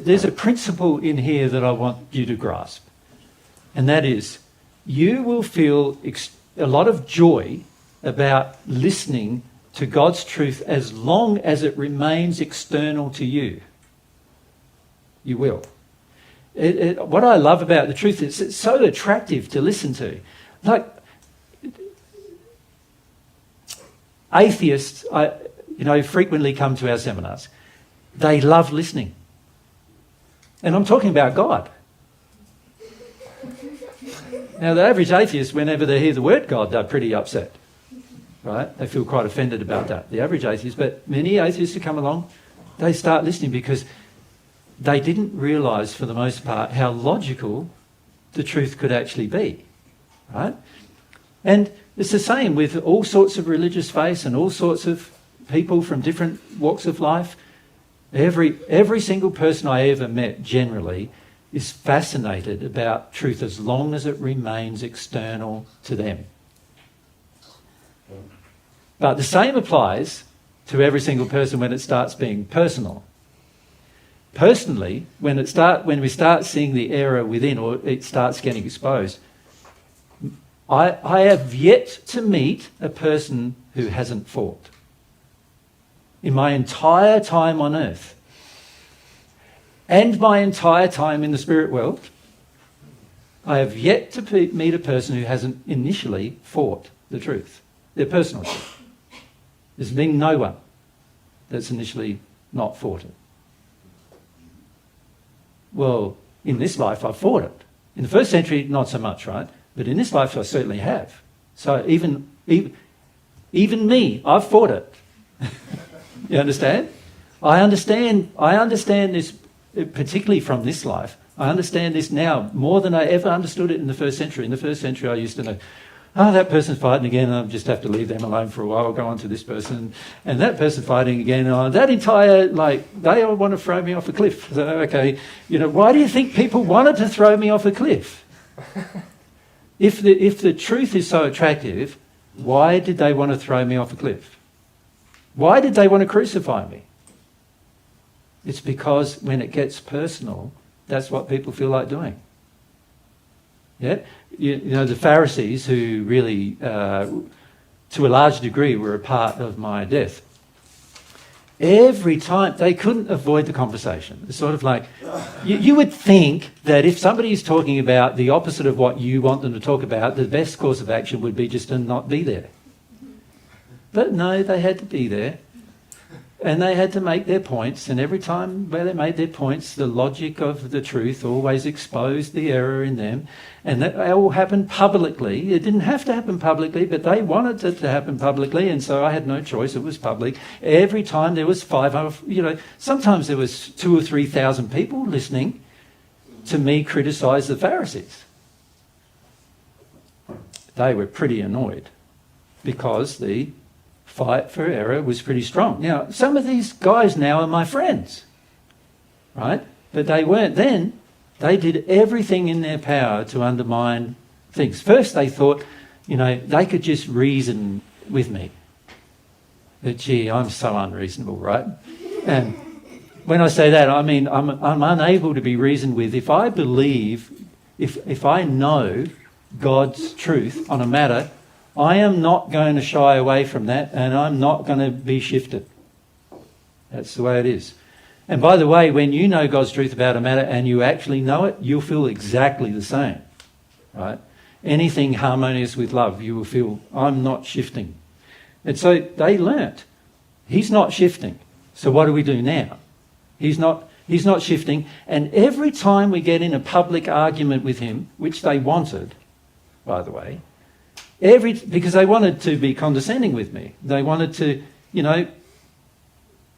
there's a principle in here that I want you to grasp. And that is, you will feel a lot of joy about listening to God's truth as long as it remains external to you. You will. What I love about the truth is it's so attractive to listen to. Like, atheists, frequently come to our seminars. They love listening. And I'm talking about God. Now, the average atheist, whenever they hear the word God, they're pretty upset. Right? They feel quite offended about that, the average atheist. But many atheists who come along, they start listening because they didn't realise, for the most part, how logical the truth could actually be. Right? And it's the same with all sorts of religious faiths and all sorts of people from different walks of life. Every single person I ever met generally is fascinated about truth as long as it remains external to them. But the same applies to every single person when it starts being personal. Personally, when we start seeing the error within, or it starts getting exposed, I have yet to meet a person who hasn't fought. In my entire time on earth, and my entire time in the spirit world, I have yet to meet a person who hasn't initially fought the truth, their personal truth. There's been no one that's initially not fought it. Well, in this life I've fought it. In the first century, not so much, right? But in this life I certainly have. So even me, I've fought it. You understand? I understand this, particularly from this life. I understand this now more than I ever understood it in the first century. In the first century, I used to know, that person's fighting again, I'll just have to leave them alone for a while, I'll go on to this person. And that person fighting again, that entire, they all want to throw me off a cliff. So, okay, why do you think people wanted to throw me off a cliff? If the truth is so attractive, why did they want to throw me off a cliff? Why did they want to crucify me? It's because when it gets personal, that's what people feel like doing. Yeah? The Pharisees, who really, to a large degree, were a part of my death. Every time, they couldn't avoid the conversation. It's sort of like, you would think that if somebody is talking about the opposite of what you want them to talk about, the best course of action would be just to not be there. But no, they had to be there. And they had to make their points, and every time where they made their points, the logic of the truth always exposed the error in them. And that all happened publicly. It didn't have to happen publicly, but they wanted it to happen publicly, and so I had no choice. It was public. Every time there was sometimes there was 2,000 or 3,000 people listening to me criticise the Pharisees. They were pretty annoyed because the fight for error was pretty strong. Now, some of these guys now are my friends, right? But they weren't then. They did everything in their power to undermine things. First, they thought, they could just reason with me. But gee, I'm so unreasonable, right? And when I say that, I mean I'm unable to be reasoned with. If I believe, if I know God's truth on a matter, I am not going to shy away from that, and I'm not going to be shifted. That's the way it is. And by the way, when you know God's truth about a matter and you actually know it, you'll feel exactly the same, right? Anything harmonious with love, you will feel, I'm not shifting. And so they learnt, he's not shifting. So what do we do now? He's not shifting. And every time we get in a public argument with him, which they wanted, by the way, because they wanted to be condescending with me. They wanted to,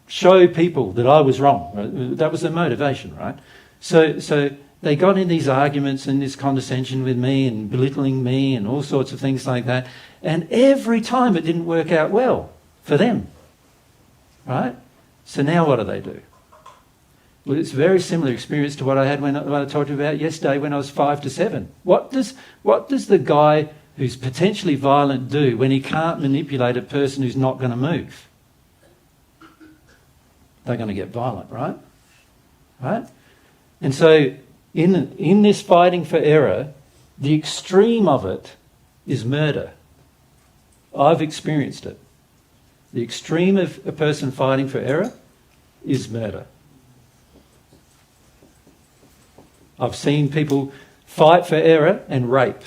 show people that I was wrong. Right? That was their motivation, right? So they got in these arguments and this condescension with me and belittling me and all sorts of things like that. And every time it didn't work out well for them, right? So now what do? Well, it's a very similar experience to what I had when I told you about yesterday when I was 5 to 7. What does the guy who's potentially violent do when he can't manipulate a person who's not going to move? They're going to get violent, right? Right? And so in this fighting for error, the extreme of it is murder. I've experienced it. The extreme of a person fighting for error is murder. I've seen people fight for error and rape.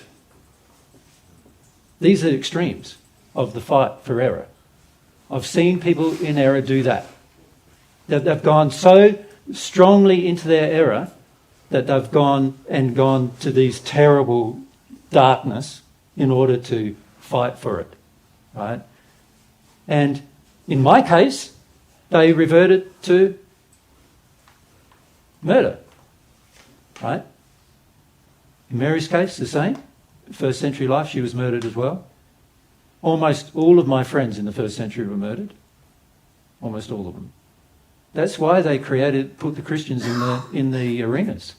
These are extremes of the fight for error. I've seen people in error do that. They've gone so strongly into their error that they've gone to these terrible darkness in order to fight for it, right? And in my case, they reverted to murder, right? In Mary's case, the same. First century life, she was murdered as well. Almost all of my friends in the first century were murdered. Almost all of them. That's why they put the Christians in the arenas.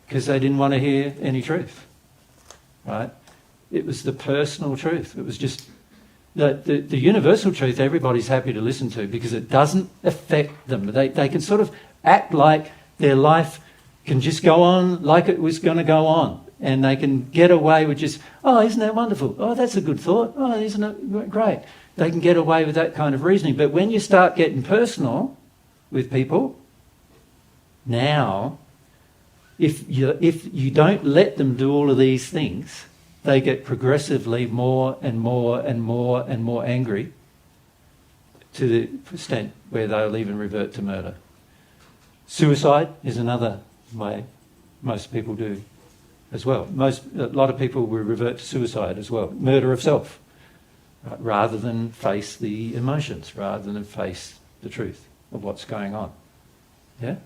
Because they didn't want to hear any truth, right? It was the personal truth. It was just the universal truth everybody's happy to listen to because it doesn't affect them. They can sort of act like their life can just go on like it was going to go on. And they can get away with just, oh, isn't that wonderful? Oh, that's a good thought. Oh, isn't it great? They can get away with that kind of reasoning. But when you start getting personal with people, now, if you don't let them do all of these things, they get progressively more and more and more and more angry to the extent where they'll even revert to murder. Suicide is another way most people do as well. A lot of people will revert to suicide as well. Murder of self, rather than face the emotions, rather than face the truth of what's going on. Yeah?